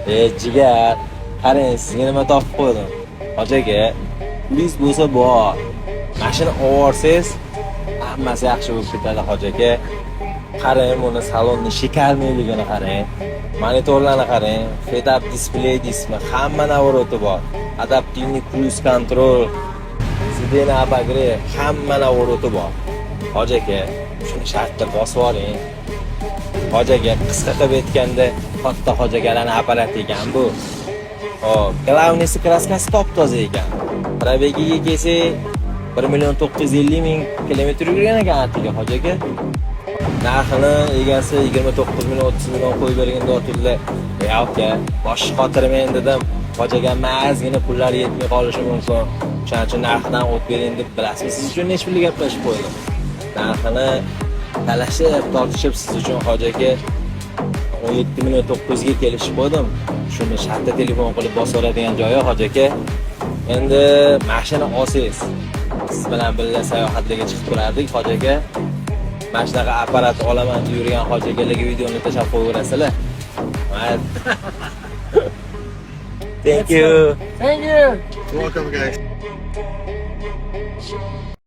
Jigar, qarang, sizga nima topib qo'ydim. Hoji aka, pulingiz bo'lsa bor. Mashina olsangiz, hammasi yaxshi bo'lib ketadi, hoji aka. Qarang, buni salonni shikarniligini qarang. Monitorlarni qarang, head-up display deysizmi, hamma navoroti bor. Adaptivniy cruise control, sidena abagrev, hamma navoroti bor. Hoji aka, shuni shartda bosib oling. Hoji aka, qisqa qilib aytganda, katta hoji akalarning apparati ekan bu. Hop, glavnisi kraskasi top-toza ekan. Probegiga kelsak, 1.950.000 kilometr yurgan ekan atiga hoji aka. Narxini egasi 29 million 30 million qo'yib bergan dortullar. Aka, bosh xotirmen dedim. Hoji aka mazgina pullar yetmay qolishi mumkin. Shuning uchun narxidan o't bering deb bilasizmi, siz uchun necha pulga gaplashib qo'ydim. Narxini talashib, tortishib siz uchun hoji aka 17 million 900 ga kelishib qo'ydim. Shuni shartda telefon qilib bosoradigan joyi hoji aka. Endi mashina olsangiz, siz bilan birga sayohatlarga chiqib turardik hoji aka. Mana shunaqa apparat olaman deb yurgan hoji akalarga videoni tashlab qo'yaverasizlar. Thank you. Thank you. Welcome, guys.